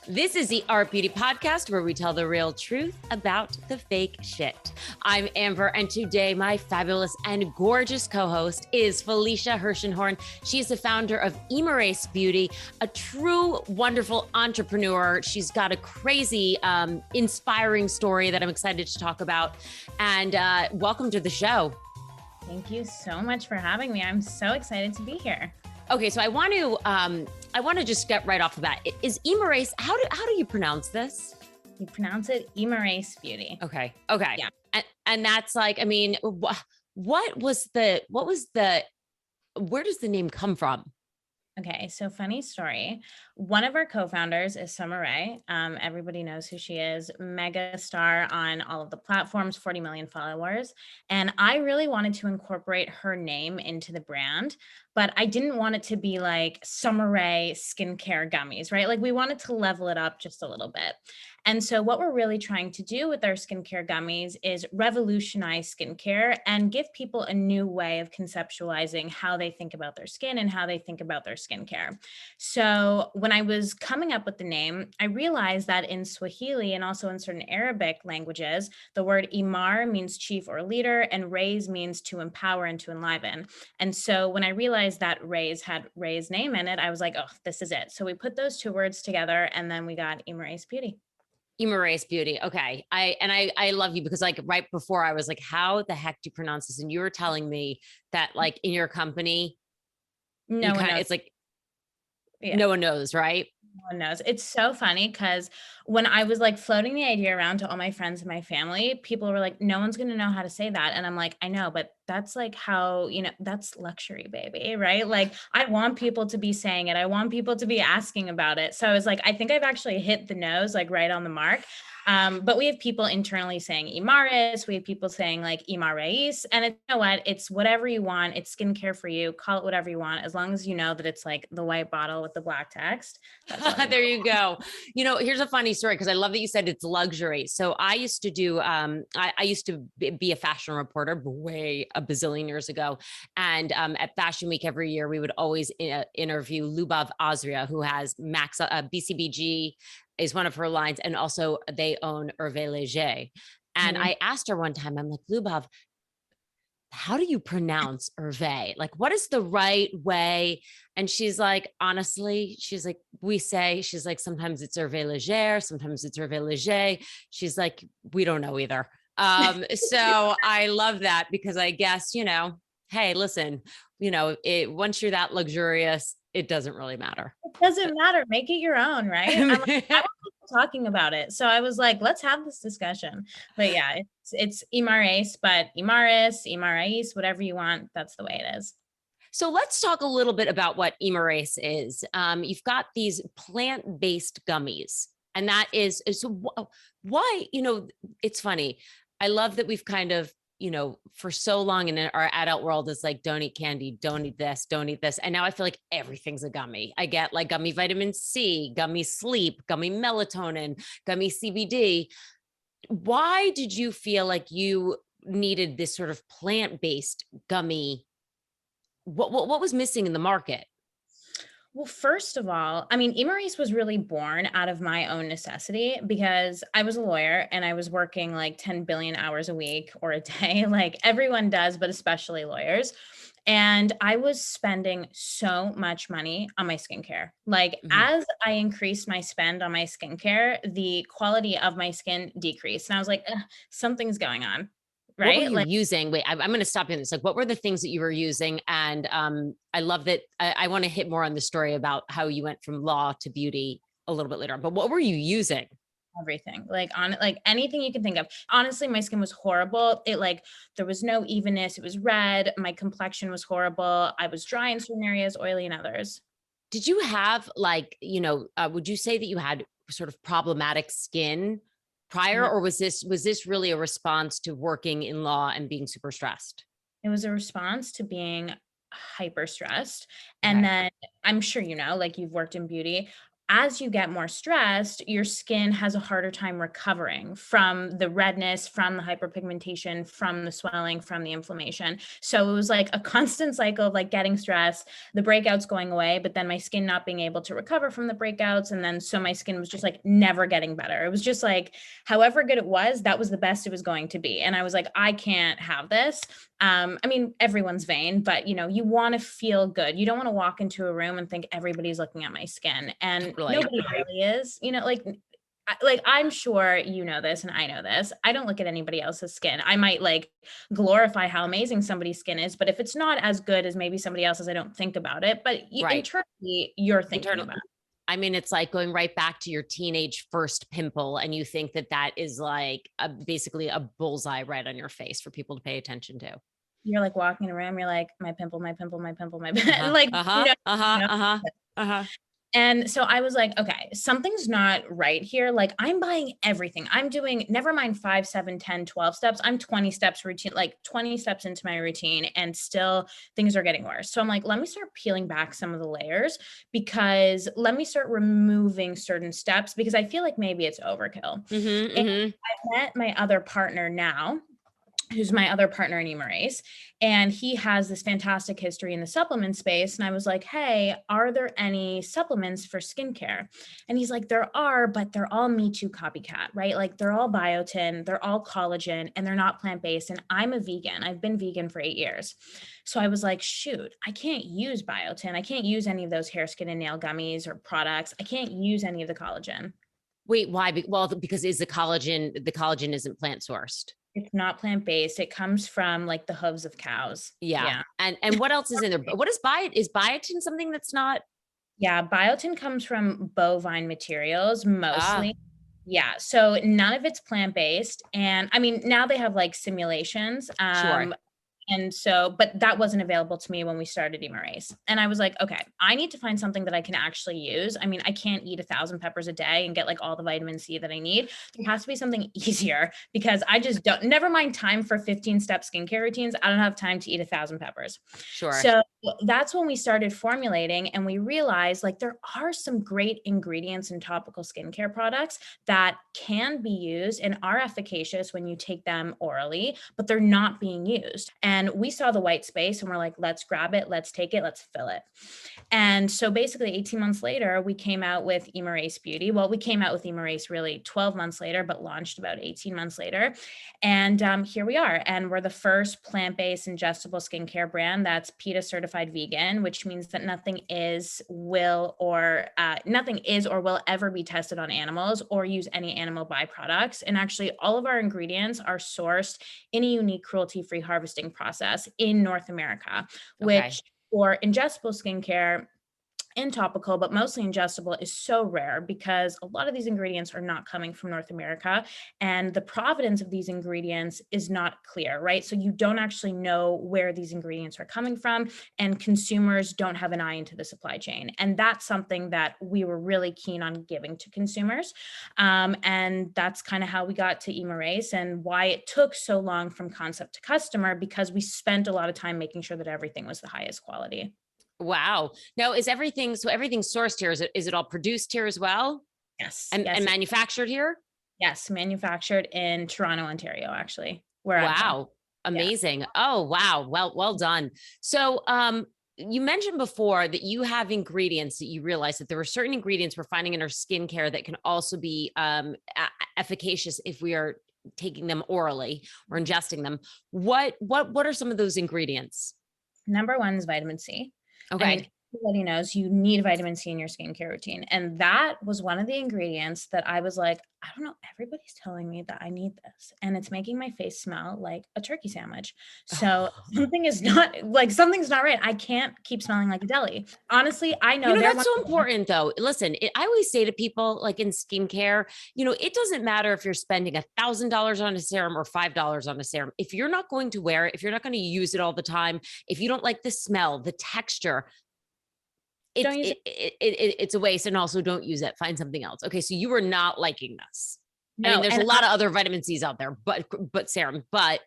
This is the Art Beauty Podcast, where we tell the real truth about the fake shit. I'm Amber, and today my fabulous and gorgeous co-host is Felicia Hershenhorn. She's the founder of Imerese Beauty, a true wonderful entrepreneur. She's got a crazy, inspiring story that I'm excited to talk about. And welcome to the show. Thank you so much for having me. I'm so excited to be here. Okay, so I want to just get right off the bat. Is Imerese, how do you pronounce this? You pronounce it Imerese Beauty. Okay. Yeah. And that's like, I mean, where does the name come from? Okay, so funny story. One of our co-founders is Summer Rae. Everybody knows who she is, mega star on all of the platforms, 40 million followers. And I really wanted to incorporate her name into the brand, but I didn't want it to be like Summer Rae skincare gummies, right? Like we wanted to level it up just a little bit. And so what we're really trying to do with our skincare gummies is revolutionize skincare and give people a new way of conceptualizing how they think about their skin and how they think about their skincare. So when I was coming up with the name, I realized that in Swahili and also in certain Arabic languages, the word Imar means chief or leader, and Raise means to empower and to enliven. And so when I realized that Raise had Ray's name in it, I was like, oh, this is it. So we put those two words together, and then we got Imerese Beauty. Imerese Beauty. Okay. I love you because like right before I was like, how the heck do you pronounce this? And you were telling me that like in your company, No one knows. it's like, Yeah. no one knows, right? No one knows. It's so funny because when I was like floating the idea around to all my friends and my family, people were like, no one's going to know how to say that. And I'm like, I know, but that's like how, that's luxury, baby, right? Like I want people to be saying it. I want people to be asking about it. So I was like, I think I've actually hit the nose, like right on the mark. But we have people internally saying Imaris, we have people saying like Imerese, and you know what? It's whatever you want. It's skincare for you. Call it whatever you want, as long as you know that it's like the white bottle with the black text. There you go. Here's a funny story because I love that you said it's luxury. So I used to do, I used to be a fashion reporter way a bazillion years ago. And at Fashion Week every year, we would always interview Lubov Azria, who has BCBG is one of her lines. And also they own Hervé Leger. And I asked her one time, I'm like, Lubov, how do you pronounce Hervé? Like, what is the right way? And she's like, honestly, she's like, she's like, sometimes it's Hervé Leger, sometimes it's Hervé Leger. She's like, we don't know either. So I love that because I guess, hey, listen, once you're that luxurious, it doesn't really matter. It doesn't matter. Make it your own, right? I'm like, I want people talking about it. So I was like, let's have this discussion. But yeah, it's Imerese, but Imerese, whatever you want, that's the way it is. So let's talk a little bit about what Imerese is. You've got these plant-based gummies, and that is so why, it's funny. I love that we've kind of, for so long in our adult world, it's like, don't eat candy, don't eat this, don't eat this. And now I feel like everything's a gummy. I get like gummy vitamin C, gummy sleep, gummy melatonin, gummy CBD. Why did you feel like you needed this sort of plant-based gummy? What was missing in the market? Well, first of all, I mean, Imerese was really born out of my own necessity because I was a lawyer and I was working like 10 billion hours a week or a day, like everyone does, but especially lawyers. And I was spending so much money on my skincare. Like as I increased my spend on my skincare, the quality of my skin decreased. And I was like, something's going on. What were Right. you using? Wait, I'm going to stop you in this. Like, what were the things that you were using? And I love that. I want to hit more on the story about how you went from law to beauty a little bit later on. But what were you using? Everything, like anything you can think of. Honestly, my skin was horrible. There was no evenness. It was red. My complexion was horrible. I was dry in certain areas, oily in others. Did you have like, would you say that you had sort of problematic skin prior, No. or was this really a response to working in law and being super stressed? It was a response to being hyper stressed. And then I'm sure, like you've worked in beauty. as you get more stressed, your skin has a harder time recovering from the redness, from the hyperpigmentation, from the swelling, from the inflammation. So it was like a constant cycle of like getting stressed, the breakouts going away, but then my skin not being able to recover from the breakouts. And then so my skin was just like never getting better. It was just like, however good it was, that was the best it was going to be. And I was like, I can't have this. I mean, everyone's vain, but you want to feel good. You don't want to walk into a room and think everybody's looking at my skin, and Totally. nobody really is. Like I'm sure you know this and I know this. I don't look at anybody else's skin. I might like glorify how amazing somebody's skin is, but if it's not as good as maybe somebody else's, I don't think about it. But Right. internally, you're thinking Internal. about it. I mean, it's like going right back to your teenage first pimple, and you think that that is like basically a bullseye right on your face for people to pay attention to. You're like walking around, you're like, my pimple, my pimple, my pimple, my Uh-huh. like, Uh-huh. Uh-huh. Uh-huh. Uh-huh. And so I was like, okay, something's not right here. Like I'm buying everything. I'm doing, never mind 5, 7, 10, 12 steps. I'm 20 steps routine, like 20 steps into my routine, and still things are getting worse. So I'm like, let me start peeling back some of the layers, because let me start removing certain steps, because I feel like maybe it's overkill. Mm-hmm, And mm-hmm. I met my other partner now, who's my other partner in Emerase, and he has this fantastic history in the supplement space. And I was like, hey, are there any supplements for skincare? And he's like, there are, but they're all Me Too copycat, right? Like they're all biotin, they're all collagen, and they're not plant-based. And I'm a vegan. I've been vegan for 8 years. So I was like, shoot, I can't use biotin. I can't use any of those hair, skin, and nail gummies or products. I can't use any of the collagen. Wait, why? Well, because the collagen isn't plant sourced. It's not plant-based. It comes from like the hooves of cows. Yeah. Yeah. And what else is in there? What is biotin something that's not? Yeah, biotin comes from bovine materials Ah, mostly. Yeah, so none of it's plant-based. And I mean, now they have like simulations. sure. And so, but that wasn't available to me when we started Emerase. And I was like, okay, I need to find something that I can actually use. I mean, I can't eat 1,000 peppers a day and get like all the vitamin C that I need. There has to be something easier, because I just don't, never mind time for 15-step skincare routines. I don't have time to eat 1,000 peppers. Sure. So that's when we started formulating, and we realized like there are some great ingredients in topical skincare products that can be used and are efficacious when you take them orally, but they're not being used. And we saw the white space and we're like, let's grab it, let's take it, let's fill it. And so basically 18 months later, we came out with Emerase Beauty. Well, we came out with Emerase really 12 months later, but launched about 18 months later. And here we are. And we're the first plant-based ingestible skincare brand that's PETA certified vegan, which means that nothing is, or will ever be tested on animals or use any animal byproducts. And actually, all of our ingredients are sourced in a unique cruelty-free harvesting process in North America, Okay. which for ingestible skincare and topical, but mostly ingestible, is so rare, because a lot of these ingredients are not coming from North America, and the provenance of these ingredients is not clear, right? So you don't actually know where these ingredients are coming from, and consumers don't have an eye into the supply chain. And that's something that we were really keen on giving to consumers. And that's kind of how we got to Emerase, and why it took so long from concept to customer, because we spent a lot of time making sure that everything was the highest quality. Wow. Now, everything's sourced here? Is it all produced here as well, Yes. and Yes. manufactured here? Yes. Manufactured in Toronto, Ontario, actually, where I'm from. Wow. Amazing. Oh, wow. Well done. So, you mentioned before that you have ingredients that you realize that there are certain ingredients we're finding in our skincare that can also be efficacious if we are taking them orally or ingesting them. What are some of those ingredients? Number one is vitamin C. Okay. I mean, everybody knows you need vitamin C in your skincare routine. And that was one of the ingredients that I was like, I don't know, everybody's telling me that I need this, and it's making my face smell like a turkey sandwich. So something's not right. I can't keep smelling like a deli. Honestly, I know, That's so important though. Listen, I always say to people, like in skincare, it doesn't matter if you're spending $1,000 on a serum or $5 on a serum. If you're not going to wear it, if you're not going to use it all the time, if you don't like the smell, the texture, it's a waste. And also, don't use it. Find something else. Okay, so you were not liking this. I mean, No, there's a lot of other vitamin C's out there, but serum, but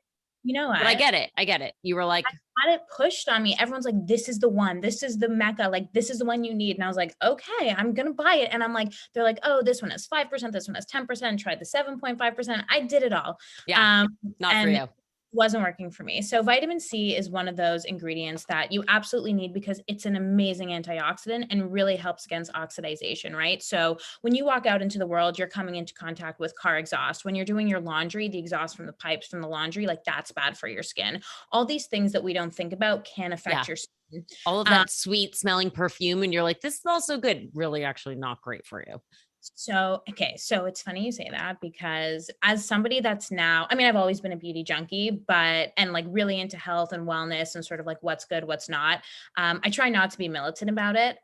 You know But I what? get it. I get it. You were like, Had it pushed on me. Everyone's like, this is the one. This is the mecca. Like, this is the one you need. And I was like, okay, I'm going to buy it. And I'm like, they're like, oh, this one has 5%. This one has 10%. Try the 7.5%. I did it all. yeah, not for And you. wasn't working for me. So vitamin C is one of those ingredients that you absolutely need because it's an amazing antioxidant and really helps against oxidation, right? So when you walk out into the world, you're coming into contact with car exhaust. When you're doing your laundry, the exhaust from the pipes from the laundry, like that's bad for your skin. All these things that we don't think about can Yeah. affect your skin. All of that sweet smelling perfume. And you're like, this is also good. Really, actually not great for you. So, okay. So it's funny you say that because as somebody that's now, I mean, I've always been a beauty junkie, and like really into health and wellness and sort of like what's good, what's not. I try not to be militant about it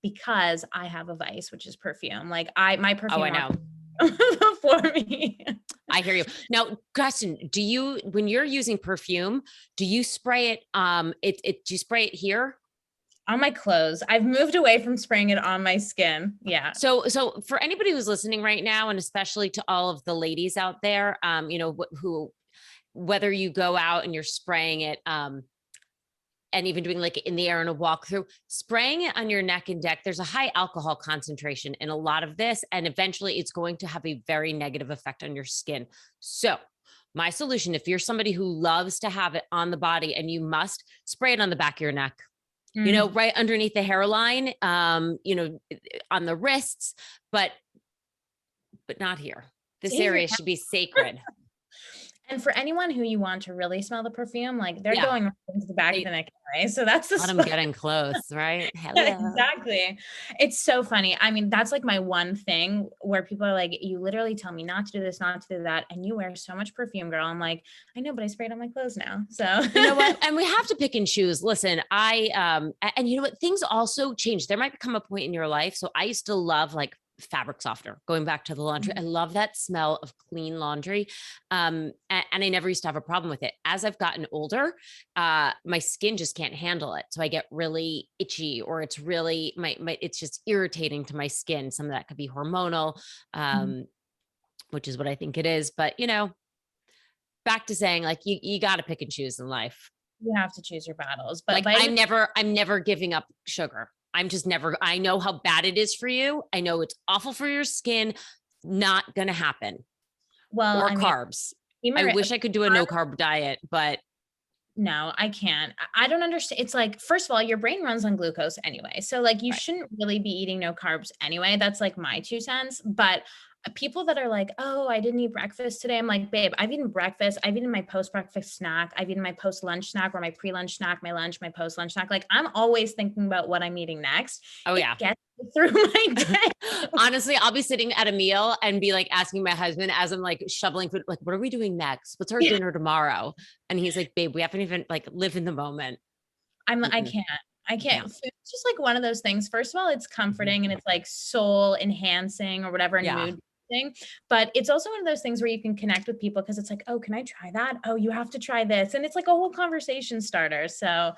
because I have a vice, which is perfume. Like my Oh, perfume I know. for me. I hear you. Now, question, when you're using perfume, do you spray it, do you spray it here? On my clothes. I've moved away from spraying it on my skin. Yeah. So for anybody who's listening right now, and especially to all of the ladies out there, who, whether you go out and you're spraying it, and even doing like in the air and a walkthrough, spraying it on your neck and neck, there's a high alcohol concentration in a lot of this. And eventually it's going to have a very negative effect on your skin. So my solution, if you're somebody who loves to have it on the body and you must spray it on the back of your neck, right underneath the hairline, on the wrists, but not here. This area should be sacred. And for anyone who you want to really smell the perfume, like they're Yeah. going into the back of the neck anyway. So that's the Let them getting close, right? Hello. Exactly. It's so funny. I mean, that's like my one thing where people are like, you literally tell me not to do this, not to do that. And you wear so much perfume, girl. I'm like, I know, but I sprayed on my clothes now. So you know what? And we have to pick and choose. Listen, and you know what? Things also change. There might come a point in your life. So I used to love like fabric softener, going back to the laundry. I love that smell of clean laundry. And I never used to have a problem with it. As I've gotten older, my skin just can't handle it. So I get really itchy, or it's really it's just irritating to my skin. Some of that could be hormonal, which is what I think it is. But back to saying like, you got to pick and choose in life. You have to choose your battles, but like I'm never giving up sugar. I'm just never, I know how bad it is for you. I know it's awful for your skin. Not going to happen. Well, or carbs. I wish I could do a no carb diet, but no, I can't. I don't understand. It's like, first of all, your brain runs on glucose anyway. So like you shouldn't really be eating no carbs anyway. That's like my 2 cents. But people that are like, oh, I didn't eat breakfast today. I'm like, babe, I've eaten breakfast. I've eaten my post-breakfast snack. I've eaten my post-lunch snack or my pre-lunch snack, my lunch, my post-lunch snack. Like I'm always thinking about what I'm eating next. Oh yeah. Get through my day. Honestly, I'll be sitting at a meal and be like asking my husband as I'm like shoveling food, like, what are we doing next? What's our dinner tomorrow? And he's like, babe, we haven't even like live in the moment. I can't. Food's just like one of those things. First of all, it's comforting and it's like soul enhancing or whatever and mood thing. But it's also one of those things where you can connect with people because it's like, oh, can I try that? Oh, you have to try this. And it's like a whole conversation starter. So,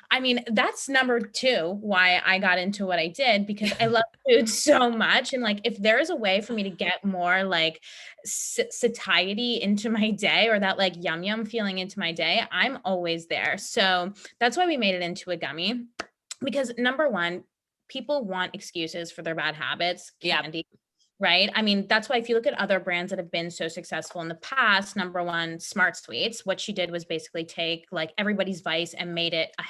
I mean, that's number 2, why I got into what I did, because I love food so much. And like, if there is a way for me to get more like satiety into my day or that like yum yum feeling into my day, I'm always there. So that's why we made it into a gummy, because number 1, people want excuses for their bad habits. Candy. Right. I mean, that's why if you look at other brands that have been so successful in the past, number 1, Smart Sweets, what she did was basically take like everybody's vice and made it a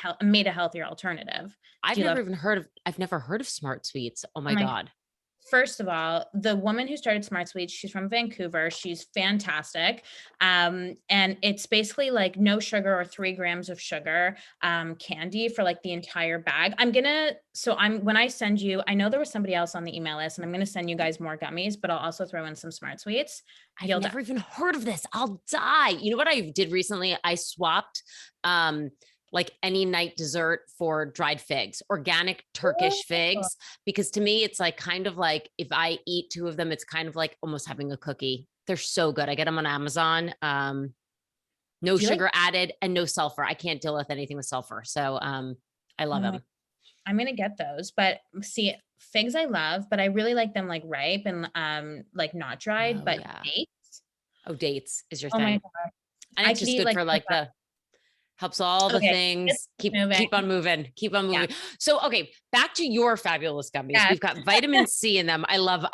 healthier alternative. I've never heard of Smart Sweets. Oh my God. First of all, the woman who started Smart Sweets, she's from Vancouver. She's fantastic. And it's basically like no sugar or 3 grams of sugar, candy for like the entire bag. When I send you, I know there was somebody else on the email list and I'm going to send you guys more gummies, but I'll also throw in some Smart Sweets. I've never even heard of this. I'll die. You know what I did recently? I swapped, like any night dessert for dried figs, organic Turkish figs, because to me, it's like kind of like if I eat 2 of them, it's kind of like almost having a cookie. They're so good. I get them on Amazon. No sugar added and no sulfur. I can't deal with anything with sulfur. So I love them. I'm going to get those, but see, figs I love, but I really like them like ripe and like not dried, but dates. Oh, dates is your Oh thing. my God. And I it's could just eat good like for like the helps all the okay, let's things. keep Keep moving. on moving. Keep on Yeah. moving. So okay, back to your fabulous gummies. Yes. We've got vitamin C in them. I love,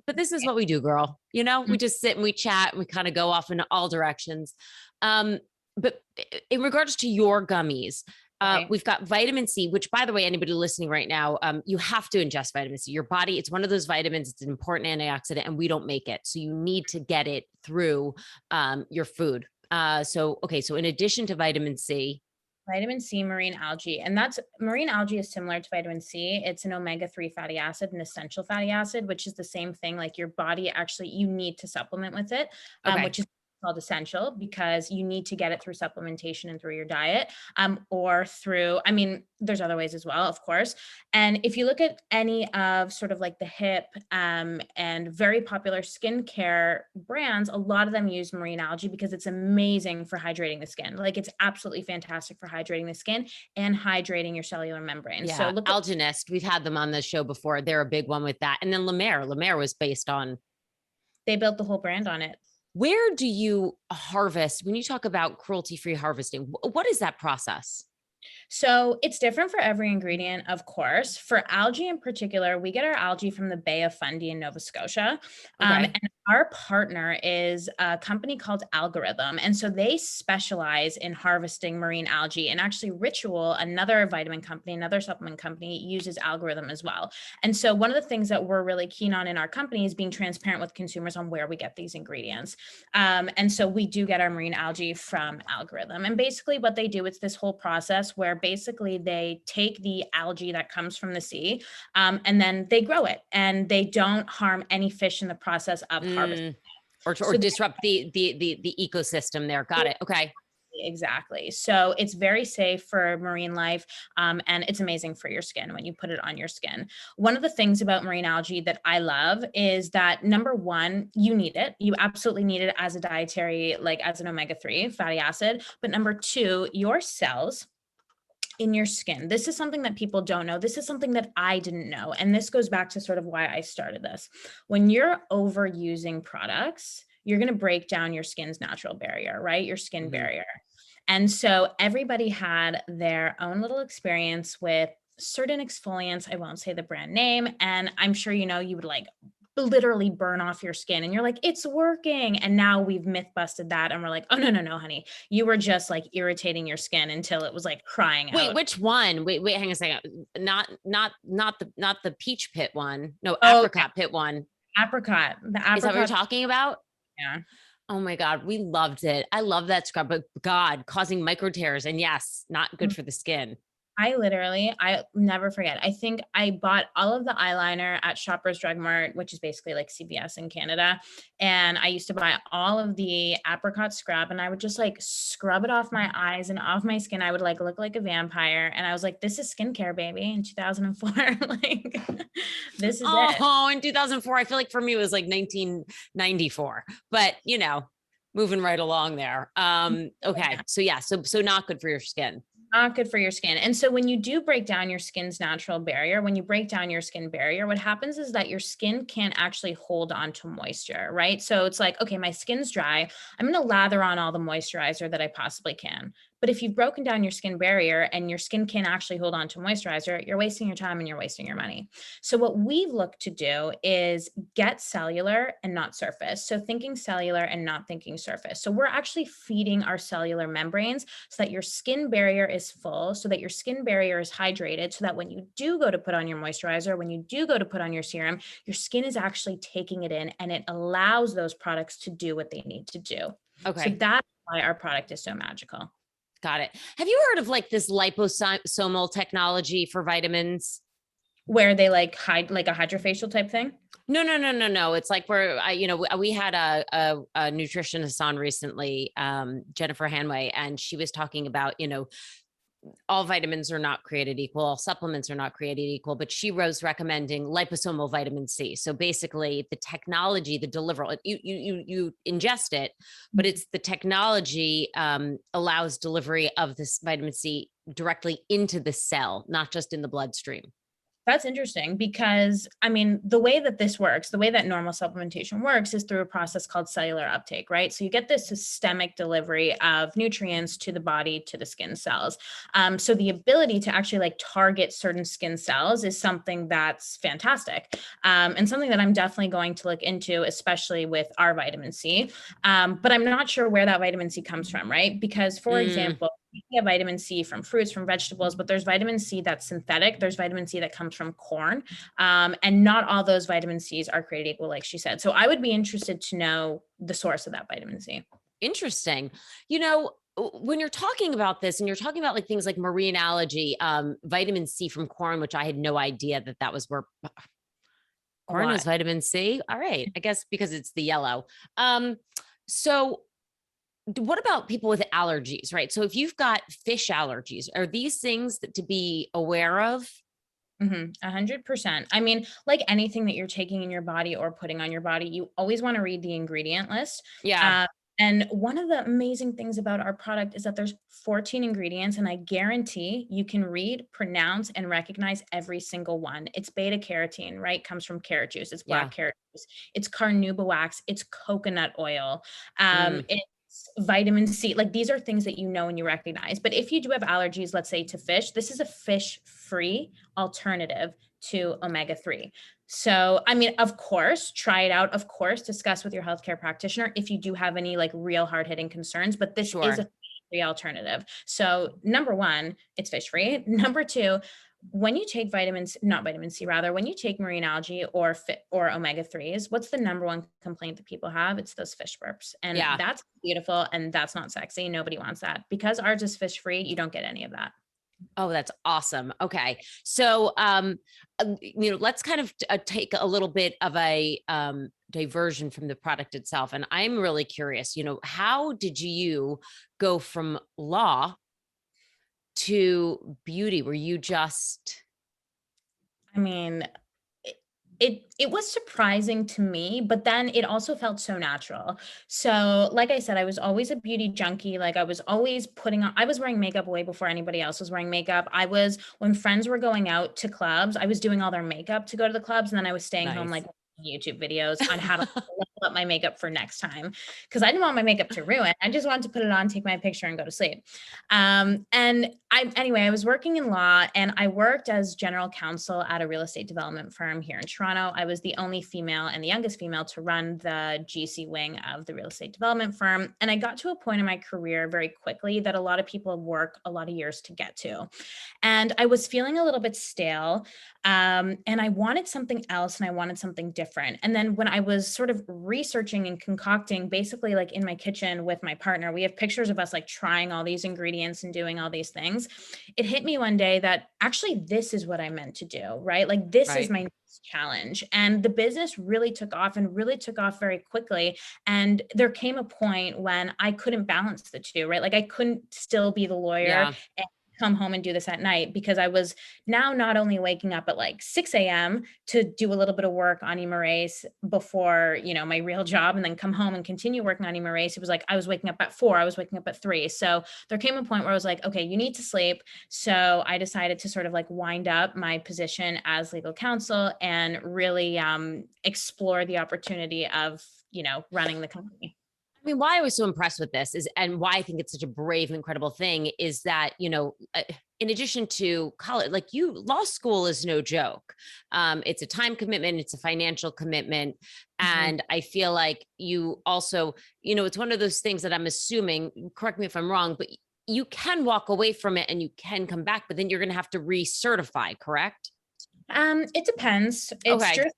but this is what we do, girl. We just sit and we chat and we kind of go off in all directions. Um, but in regards to your gummies, Right. we've got vitamin C, which, by the way, anybody listening right now, you have to ingest vitamin C. Your body, it's one of those vitamins, it's an important antioxidant, and we don't make it. So you need to get it through your food. So in addition to vitamin C, Vitamin C, marine algae, and that's marine algae is similar to vitamin C. It's an omega-3 fatty acid, an essential fatty acid, which is the same thing. Like your body actually, you need to supplement with it, okay, which is called essential because you need to get it through supplementation and through your diet, or through, I mean, there's other ways as well, of course. And if you look at any of sort of like the hip and very popular skincare brands, a lot of them use marine algae because it's amazing for hydrating the skin. Like it's absolutely fantastic for hydrating the skin and hydrating your cellular membrane. So yeah, look at, Alginist, we've had them on the show before. They're a big one with that. And then La Mer was based on. they built the whole brand on it. Where do you harvest when you talk about cruelty-free harvesting? What is that process? So it's different for every ingredient, of course. For algae in particular, we get our algae from the Bay of Fundy in Nova Scotia. Okay. And our partner is a company called Algorithm. And so they specialize in harvesting marine algae. And actually, Ritual, another vitamin company, another supplement company, uses Algorithm as well. And so one of the things that we're really keen on in our company is being transparent with consumers on where we get these ingredients. And so we do get our marine algae from Algorithm. And basically, what they do, it's this whole process where basically they take the algae that comes from the sea and then they grow it and they don't harm any fish in the process of harvesting. Or So disrupt the ecosystem there. Got it. Okay. exactly. So it's very safe for marine life, and it's amazing for your skin when you put it on your skin. One of the things about marine algae that I love is that number one, you need it. You absolutely need it as a dietary, like as an omega-3 fatty acid. But number two, your cells in your skin. This is something that people don't know. This is something that I didn't know. And this goes back to sort of why I started this. When you're overusing products, you're going to break down your skin's natural barrier, right? Your skin barrier. And so everybody had their own little experience with certain exfoliants. I won't say the brand name. And I'm sure, you would like literally burn off your skin and you're like, it's working. And now we've myth busted that. And we're like, oh, no, honey. You were just like irritating your skin until it was like crying out. Wait, which one? Wait, hang on a second. Not the peach pit one. No, apricot pit one. Apricot. The apricot. Is that what you're talking about? Yeah. Oh my God, we loved it. I love that scrub, but God, causing micro tears. And yes, not good for the skin. I never forget. I think I bought all of the eyeliner at Shoppers Drug Mart, which is basically like CVS in Canada. And I used to buy all of the apricot scrub and I would just like scrub it off my eyes and off my skin. I would like look like a vampire. And I was like, this is skincare, baby, in 2004. Like, this is it. Oh, in 2004, I feel like for me, it was like 1994, but moving right along there. Okay. So yeah, so not good for your skin. Not good for your skin. And so when you do break down your skin's natural barrier, when you break down your skin barrier, what happens is that your skin can't actually hold on to moisture, right? So it's like, okay, my skin's dry. I'm going to lather on all the moisturizer that I possibly can. But if you've broken down your skin barrier and your skin can't actually hold on to moisturizer, you're wasting your time and you're wasting your money. So what we look to do is get cellular and not surface. So thinking cellular and not thinking surface. So we're actually feeding our cellular membranes so that your skin barrier is full, so that your skin barrier is hydrated, so that when you do go to put on your moisturizer, when you do go to put on your serum, your skin is actually taking it in and it allows those products to do what they need to do. Okay. So that's why our product is so magical. Got it. Have you heard of like this liposomal technology for vitamins? Where they like hide like a hydrofacial type thing? No. It's like we had a nutritionist on recently, Jennifer Hanway, and she was talking about, all vitamins are not created equal, all supplements are not created equal, but she was recommending liposomal vitamin C. So basically the technology, the delivery, you ingest it, but it's the technology allows delivery of this vitamin C directly into the cell, not just in the bloodstream. That's interesting because, I mean, the way that this works, the way that normal supplementation works is through a process called cellular uptake, right? So you get this systemic delivery of nutrients to the body, to the skin cells. So the ability to actually like target certain skin cells is something that's fantastic, and something that I'm definitely going to look into, especially with our vitamin C. But I'm not sure where that vitamin C comes from, right? Because, for Mm, example, we get vitamin C from fruits, from vegetables, but there's vitamin C that's synthetic. There's vitamin C that comes from corn. And not all those vitamin C's are created equal, like she said. So I would be interested to know the source of that vitamin C. interesting. You know, when you're talking about this and you're talking about like things like marine algae, vitamin C from corn, which I had no idea that that was where A corn has lot. vitamin C. All right. I guess because it's the yellow. So what about people with allergies, right? So if you've got fish allergies, are these things that to be aware of? 100%. I mean, like anything that you're taking in your body or putting on your body, you always want to read the ingredient list. Yeah. Uh, and one of the amazing things about our product is that there's 14 ingredients, and I guarantee you can read, pronounce, and recognize every single one. It's beta carotene, right? Comes from carrot juice. It's Yeah. black carrot juice. It's carnauba wax. It's coconut oil. Mm, It's vitamin C. Like these are things that you know and you recognize. But if you do have allergies, let's say to fish, this is a fish-free alternative to omega-3. So, I mean, of course, try it out. Of course, discuss with your healthcare practitioner if you do have any like real hard-hitting concerns, but this is a sure. free alternative. So, number one, it's fish free. Number two, when you take vitamins, not vitamin C, rather, when you take marine algae or or omega-3s, what's the number one complaint that people have? It's those fish burps. And Yeah. that's beautiful and that's not sexy. Nobody wants that. Because ours is fish free, you don't get any of that. Oh, that's awesome. Okay. So, let's kind of take a little bit of a diversion from the product itself. And I'm really curious, how did you go from law to beauty? Were you just, I mean, it was surprising to me, but then it also felt so natural. So, like I said, I was always a beauty junkie. Like I was always putting on, I was wearing makeup way before anybody else was wearing makeup. I was, when friends were going out to clubs, I was doing all their makeup to go to the clubs, and then I was staying home nice? like watching YouTube videos on how to level up my makeup for next time, because I didn't want my makeup to ruin. I just wanted to put it on, take my picture, and go to sleep. And anyway, I was working in law, and I worked as general counsel at a real estate development firm here in Toronto. I was the only female and the youngest female to run the GC wing of the real estate development firm. And I got to a point in my career very quickly that a lot of people work a lot of years to get to. And I was feeling a little bit stale. And I wanted something else, and I wanted something different. And then when I was sort of researching and concocting, basically like in my kitchen with my partner, we have pictures of us like trying all these ingredients and doing all these things. It hit me one day that actually this is what I meant to do, right? Like this is Right. my next challenge. And the business really took off, and really took off very quickly. And there came a point when I couldn't balance the two, right? Like I couldn't still be the lawyer Yeah. and come home and do this at night, because I was now not only waking up at like 6 a.m. to do a little bit of work on Emerase before, my real job, and then come home and continue working on Emerase. It was like I was waking up at 4, I was waking up at 3. So there came a point where I was like, okay, you need to sleep. So I decided to sort of like wind up my position as legal counsel and really explore the opportunity of, running the company. I mean, why I was so impressed with this is, and why I think it's such a brave and incredible thing is that, in addition to college, like law school is no joke. It's a time commitment, it's a financial commitment. Mhm. And I feel like you also, it's one of those things that I'm assuming, correct me if I'm wrong, but you can walk away from it and you can come back, but then you're going to have to recertify, correct? It depends. It's Okay. just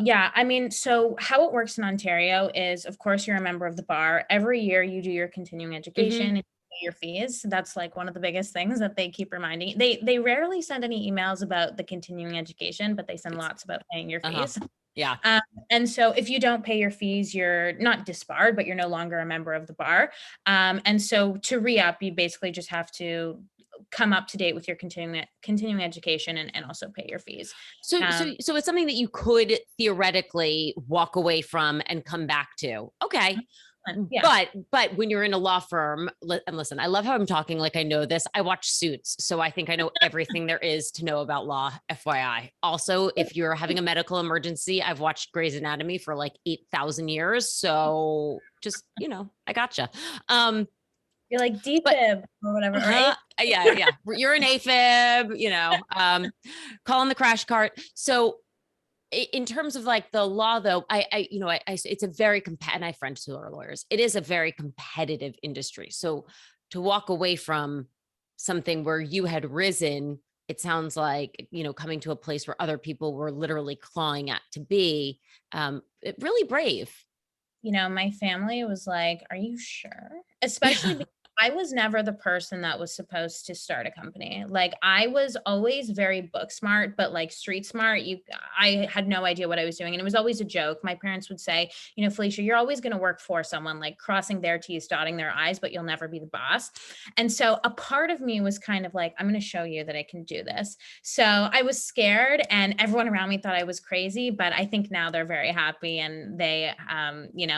yeah. I mean, so how it works in Ontario is, of course, you're a member of the bar. Every year you do your continuing education Hmm. and pay your fees. That's like one of the biggest things that they keep reminding you. They rarely send any emails about the continuing education, but they send It's, lots about paying your uh-huh. fees. Yeah. Um, and so if you don't pay your fees, you're not disbarred, but you're no longer a member of the bar. And so to re-up, you basically just have to come up to date with your continuing education, and also pay your fees. So, so, Um, so it's something that you could theoretically walk away from and come back to. Okay. Yeah. But when you're in a law firm, and listen, I love how I'm talking like I know this. I watch Suits, so I think I know everything there is to know about law, FYI. Also, if you're having a medical emergency, I've watched Grey's Anatomy for like 8,000 years. So just, I gotcha. You're like But defib or whatever, uh-huh. right? Yeah. You're an AFib, calling the crash cart. So in terms of like the law though, it's a very competitive, and I have friends who are lawyers. It is a very competitive industry. So to walk away from something where you had risen, it sounds like, coming to a place where other people were literally clawing at to be, really brave. My family was like, "Are you sure?" Especially because I was never the person that was supposed to start a company. Like I was always very book smart, but like street smart, I had no idea what I was doing. And it was always a joke. My parents would say, Felicia, you're always going to work for someone, like crossing their T's, dotting their I's, but you'll never be the boss. And so a part of me was kind of like, I'm going to show you that I can do this. So I was scared and everyone around me thought I was crazy, but I think now they're very happy and they,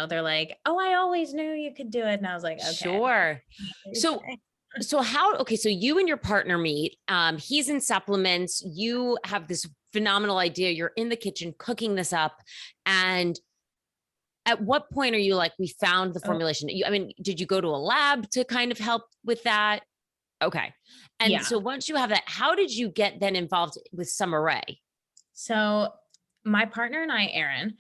they're like, "Oh, I always knew you could do it." And I was like, "Okay." Sure. So so you and your partner meet, he's in supplements, you have this phenomenal idea, you're in the kitchen cooking this up. And at what point are you like, we found the Oh, formulation? Did you go to a lab to kind of help with that? Okay. And yeah. so once you have that, how did you get then involved with Summer Rae? So my partner and I, Aaron,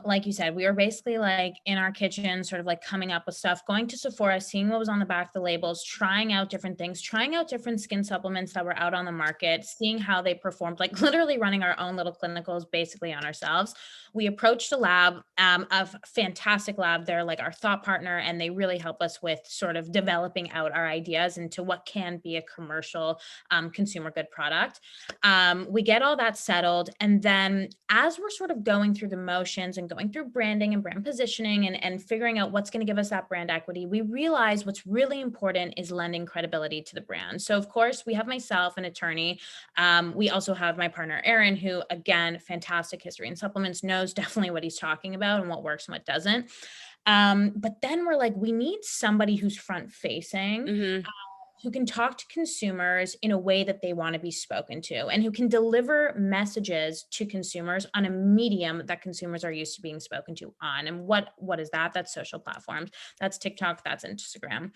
like you said, we were basically like in our kitchen, sort of like coming up with stuff, going to Sephora, seeing what was on the back of the labels, trying out different things, trying out different skin supplements that were out on the market, seeing how they performed, like literally running our own little clinicals basically on ourselves. We approached a lab, a fantastic lab. They're like our thought partner, and they really help us with sort of developing out our ideas into what can be a commercial consumer good product. We get all that settled. And then as we're sort of going through the motions and going through branding and brand positioning and figuring out what's going to give us that brand equity, we realize what's really important is lending credibility to the brand. So of course we have myself, an attorney. We also have my partner, Aaron, who again, fantastic history in supplements, knows definitely what he's talking about and what works and what doesn't. But then we're like, we need somebody who's front facing, Mm-hmm. who can talk to consumers in a way that they want to be spoken to, and who can deliver messages to consumers on a medium that consumers are used to being spoken to on. And what is that? That's social platforms. That's TikTok, that's Instagram.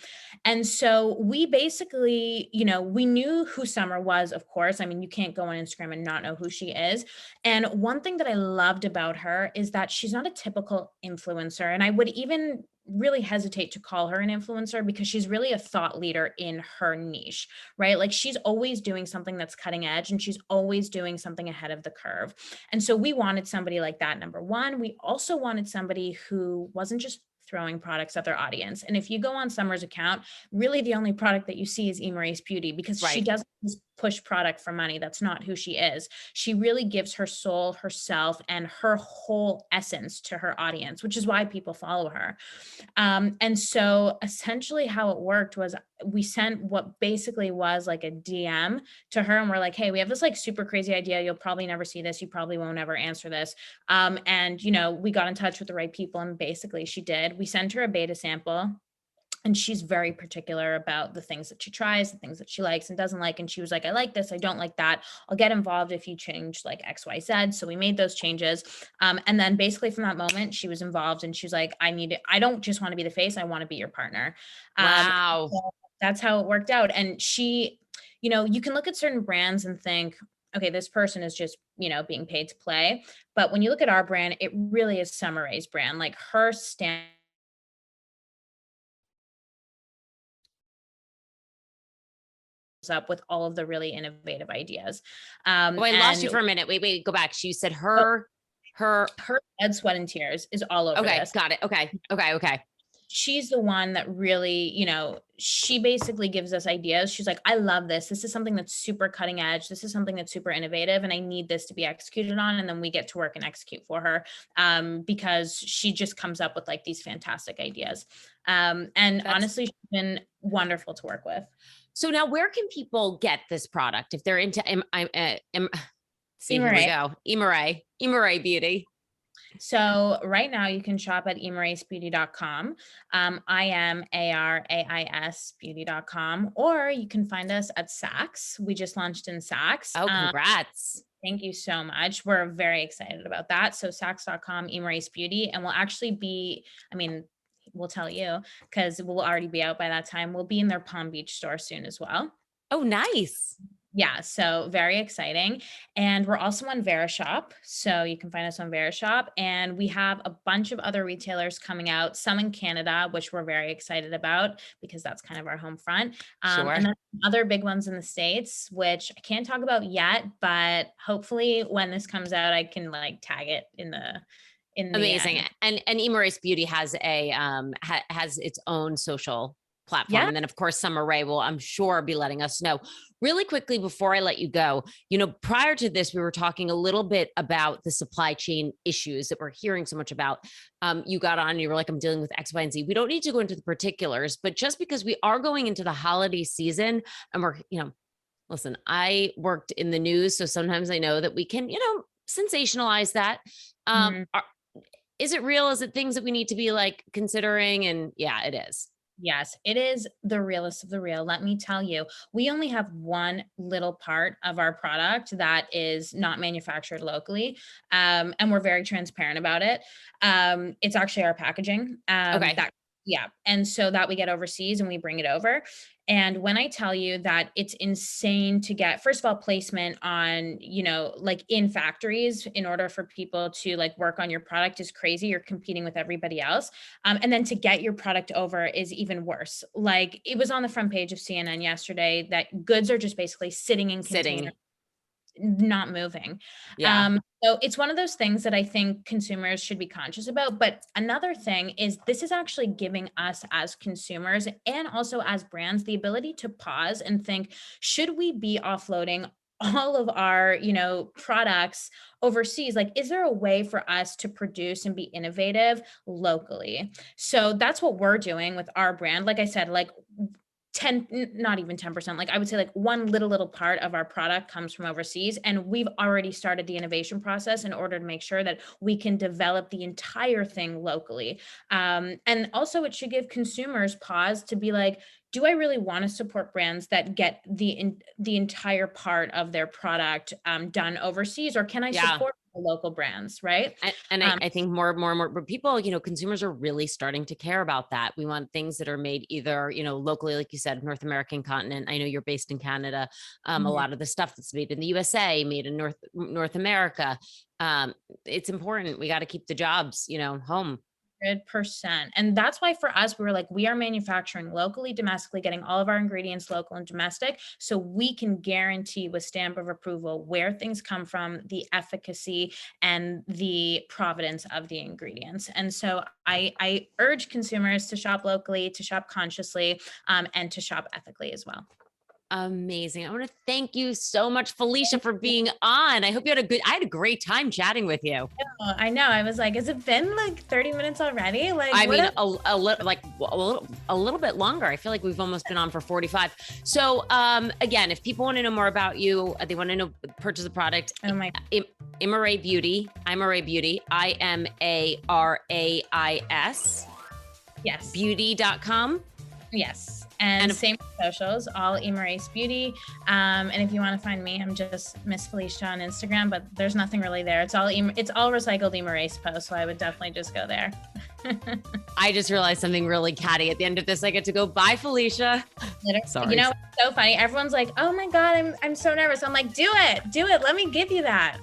And so we basically, we knew who Summer was, of course. I mean, you can't go on Instagram and not know who she is. And one thing that I loved about her is that she's not a typical influencer. And I would even really hesitate to call her an influencer because she's really a thought leader in her niche, right? Like she's always doing something that's cutting edge and she's always doing something ahead of the curve. And so we wanted somebody like that. Number one, we also wanted somebody who wasn't just throwing products at their audience. And if you go on Summer's account, really the only product that you see is Emerase Beauty, because she Right. doesn't just push product for money. That's not who she is. She really gives her soul, herself, and her whole essence to her audience, which is why people follow her. And so essentially how it worked was we sent what basically was like a DM to her, and we're like, hey, we have this like super crazy idea. You'll probably never see this. You probably won't ever answer this. And we got in touch with the right people, and basically she did. We sent her a beta sample. And she's very particular about the things that she tries, the things that she likes and doesn't like. And she was like, I like this, I don't like that. I'll get involved if you change like X, Y, Z. So we made those changes. And then basically from that moment, she was involved and she's like, I don't just want to be the face, I want to be your partner. Wow. So that's how it worked out. And she, you can look at certain brands and think, okay, this person is just, being paid to play. But when you look at our brand, it really is Summer Rae's brand. Like her stand up with all of the really innovative ideas. Oh, I lost And you for a minute. Wait, go back. She said her. her blood, sweat, and tears is all over Okay, this. got it. Okay. She's the one that really, she basically gives us ideas. She's like, I love this. This is something that's super cutting edge. This is something that's super innovative, and I need this to be executed on. And then we get to work and execute for her, because she just comes up with like these fantastic ideas. And honestly, she's been wonderful to work with. So now where can people get this product if they're into see, here we Emery. go. Emery Beauty. So right now you can shop at imaracebeauty.com. IMARAIS beauty.com, or you can find us at Saks. We just launched in Saks. Oh, congrats. Thank you so much. We're very excited about that. So Saks.com, Emirace Beauty, and we'll actually be, I mean, we'll tell you because we'll already be out by that time. We'll be in their Palm Beach store soon as well. Oh, nice. Yeah, so very exciting. And we're also on Verishop. So you can find us on Verishop. And we have a bunch of other retailers coming out, some in Canada, which we're very excited about because that's kind of our home front. Sure. And then other big ones in the States, which I can't talk about yet, but hopefully when this comes out, I can like tag it in the Amazing. And Emirace Beauty has a has its own social platform. Yeah. And then of course Summer Rae will, I'm sure, be letting us know. Really quickly before I let you go, you know, prior to this, we were talking a little bit about the supply chain issues that we're hearing so much about. You got on and you were like, I'm dealing with X, Y, and Z. We don't need to go into the particulars, but just because we are going into the holiday season and we're, you know, listen, I worked in the news, so sometimes I know that we can, you know, sensationalize that. Is it real? Is it things that we need to be like considering? And yeah, it is. Yes, it is the realest of the real. Let me tell you, we only have one little part of our product that is not manufactured locally. And we're very transparent about it. It's actually our packaging. Okay. Yeah. And so that we get overseas and we bring it over. And when I tell you that it's insane to get, first of all, placement on, you know, like in factories in order for people to like work on your product is crazy. You're competing with everybody else. And then to get your product over is even worse. Like it was on the front page of CNN yesterday that goods are just basically sitting in containers, not moving. Yeah. So it's one of those things that I think consumers should be conscious about. But another thing is this is actually giving us as consumers and also as brands the ability to pause and think, should we be offloading all of our, you know, products overseas? Like, is there a way for us to produce and be innovative locally? So that's what we're doing with our brand. Like I said, like 10, not even 10%, like I would say like one little part of our product comes from overseas. And we've already started the innovation process in order to make sure that we can develop the entire thing locally. And also it should give consumers pause to be like, do I really want to support brands that get the entire part of their product done overseas, or can I support the local brands, right? And I think more and more but people, you know, consumers are really starting to care about that. We want things that are made either, you know, locally, like you said, North American continent. I know you're based in Canada. A lot of the stuff that's made in the USA, made in North America. It's important. We got to keep the jobs, you know, home. 100%. And that's why for us, we were like, we are manufacturing locally, domestically, getting all of our ingredients local and domestic. So we can guarantee with stamp of approval where things come from, the efficacy and the provenance of the ingredients. And so I urge consumers to shop locally, to shop consciously, and to shop ethically as well. Amazing. I want to thank you so much, Felicia, for being on. I hope you had I had a great time chatting with you. Oh, I know. I was like, has it been like 30 minutes already? Like, I mean, a little bit longer. I feel like we've almost been on for 45. So, again, if people want to know more about you, they want to know, purchase the product. Oh my. Imarae Beauty. Imarae Beauty. IMARAIS. Yes. Beauty.com. Yes. And same socials, all Emirace Beauty. And if you want to find me, I'm just Miss Felicia on Instagram, but there's nothing really there. It's all recycled Emirace posts. So I would definitely just go there. I just realized something really catty. At the end of this, I get to go, bye, Felicia. Sorry. You know, it's so funny. Everyone's like, oh my God, I'm so nervous. I'm like, do it. Let me give you that.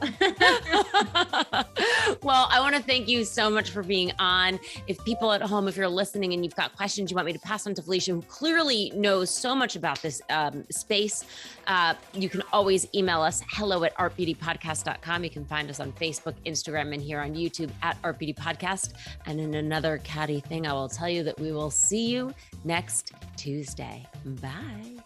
Well, I want to thank you so much for being on. If people at home, if you're listening and you've got questions you want me to pass on to Felicia, who clearly knows so much about this space, you can always email us, hello@artbeautypodcast.com. You can find us on Facebook, Instagram, and here on YouTube at Art Beauty Podcast. And in another catty thing, I will tell you that we will see you next Tuesday. Bye.